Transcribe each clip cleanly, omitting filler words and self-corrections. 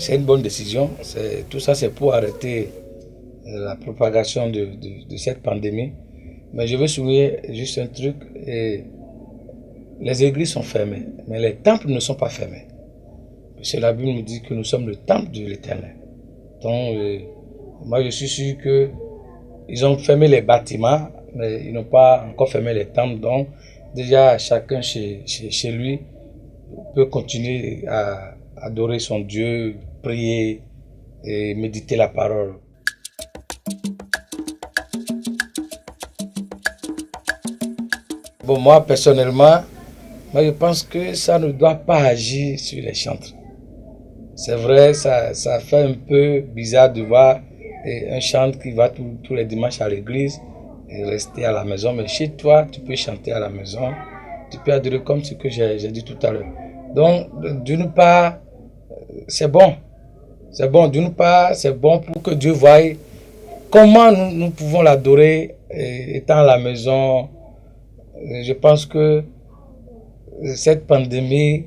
c'est une bonne décision. Tout ça, c'est pour arrêter la propagation de cette pandémie. Mais je veux souligner juste un truc. Les églises sont fermées, mais les temples ne sont pas fermés. Parce que la Bible nous dit que nous sommes le temple de l'Éternel. Donc, moi, je suis sûr qu'ils ont fermé les bâtiments, mais ils n'ont pas encore fermé les temples. Donc, déjà, chacun chez lui peut continuer à adorer son Dieu, prier et méditer la parole. Bon, moi, personnellement, je pense que ça ne doit pas agir sur les chantres. C'est vrai, ça fait un peu bizarre de voir un chantre qui va tous les dimanches à l'église et rester à la maison. Mais chez toi, tu peux chanter à la maison. Tu peux adorer comme ce que j'ai dit tout à l'heure. Donc, d'une part, c'est bon. C'est bon. D'une part, c'est bon pour que Dieu voie comment nous pouvons l'adorer étant à la maison. Je pense que cette pandémie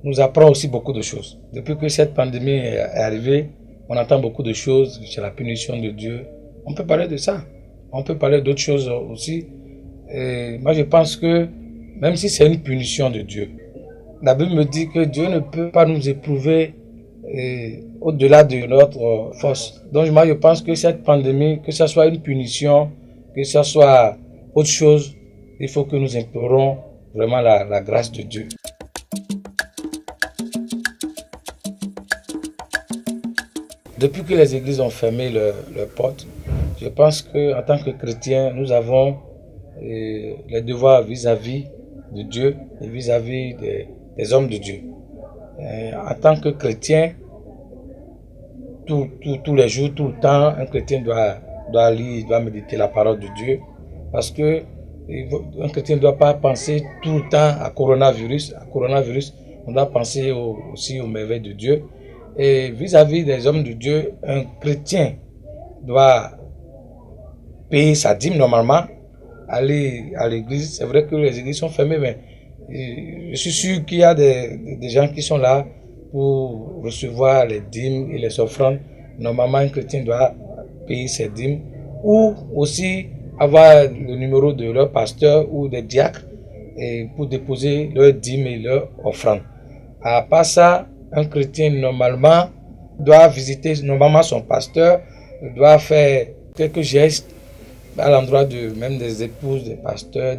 nous apprend aussi beaucoup de choses. Depuis que cette pandémie est arrivée, on entend beaucoup de choses sur la punition de Dieu. On peut parler de ça. On peut parler d'autres choses aussi. Et moi, je pense que même si c'est une punition de Dieu, la Bible me dit que Dieu ne peut pas nous éprouver au-delà de notre force. Donc, moi, je pense que cette pandémie, que ce soit une punition, que ce soit autre chose, il faut que nous implorons vraiment la grâce de Dieu. Depuis que les églises ont fermé leurs portes, je pense qu'en tant que chrétiens, nous avons les devoirs vis-à-vis de Dieu et vis-à-vis des hommes de Dieu. En tant que chrétien, tous les jours, tout le temps, un chrétien doit lire, doit méditer la parole de Dieu. Parce que un chrétien ne doit pas penser tout le temps à coronavirus. On doit penser aussi aux merveilles de Dieu. Et vis-à-vis des hommes de Dieu, un chrétien doit payer sa dîme normalement, aller à l'église. C'est vrai que les églises sont fermées, mais je suis sûr qu'il y a des gens qui sont là pour recevoir les dîmes et les offrandes. Normalement, un chrétien doit payer ses dîmes ou aussi avoir le numéro de leur pasteur ou des diacres pour déposer leurs dîmes et leurs offrandes. À part ça, un chrétien normalement doit visiter normalement son pasteur, doit faire quelques gestes à l'endroit même des épouses, des pasteurs.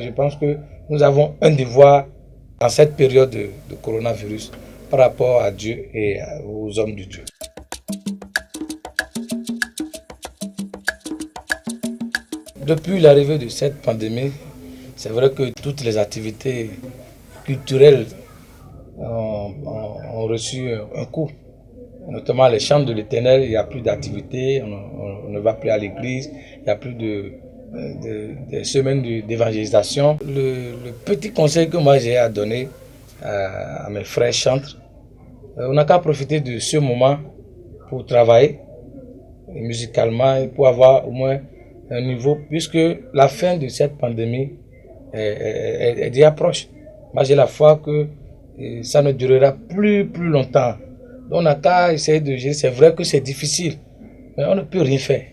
Je pense que nous avons un devoir en cette période de coronavirus par rapport à Dieu et aux hommes de Dieu. Depuis l'arrivée de cette pandémie, c'est vrai que toutes les activités culturelles ont reçu un coup. Notamment les chants de l'Éternel, il n'y a plus d'activité, on ne va plus à l'église, il n'y a plus de semaines d'évangélisation. Le petit conseil que moi j'ai à donner à mes frères chantres, on n'a qu'à profiter de ce moment pour travailler musicalement et pour avoir au moins un niveau, puisque la fin de cette pandémie est déjà proche. Moi j'ai la foi que ça ne durera plus longtemps. Donc on n'a qu'à essayer de gérer. C'est vrai que c'est difficile, mais on ne peut rien faire.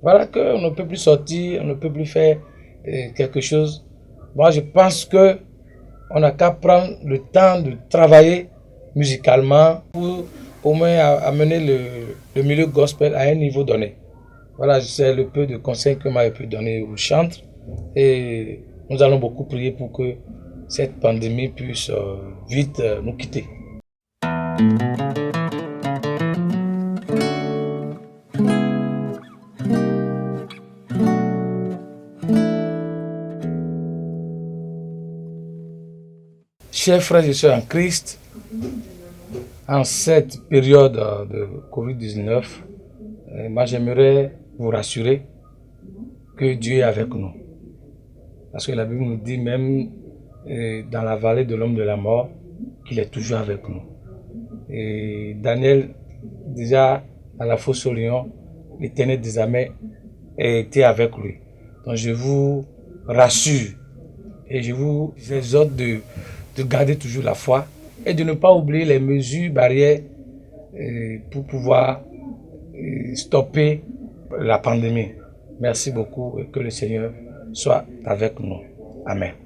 Voilà qu'on ne peut plus sortir, on ne peut plus faire quelque chose. Moi je pense que on n'a qu'à prendre le temps de travailler musicalement pour au moins amener le milieu gospel à un niveau donné. Voilà, c'est le peu de conseils que moi je peux donner aux chantres. Et nous allons beaucoup prier pour que cette pandémie puisse vite nous quitter. Chers frères et sœurs en Christ, en cette période de Covid-19, moi j'aimerais vous rassurer que Dieu est avec nous. Parce que la Bible nous dit même dans la vallée de l'homme de la mort qu'il est toujours avec nous. Et Daniel, déjà à la fosse au lion, l'Éternel des armées était avec lui. Donc je vous rassure et je vous exhorte de garder toujours la foi et de ne pas oublier les mesures barrières pour pouvoir stopper la pandémie. Merci beaucoup et que le Seigneur soit avec nous. Amen.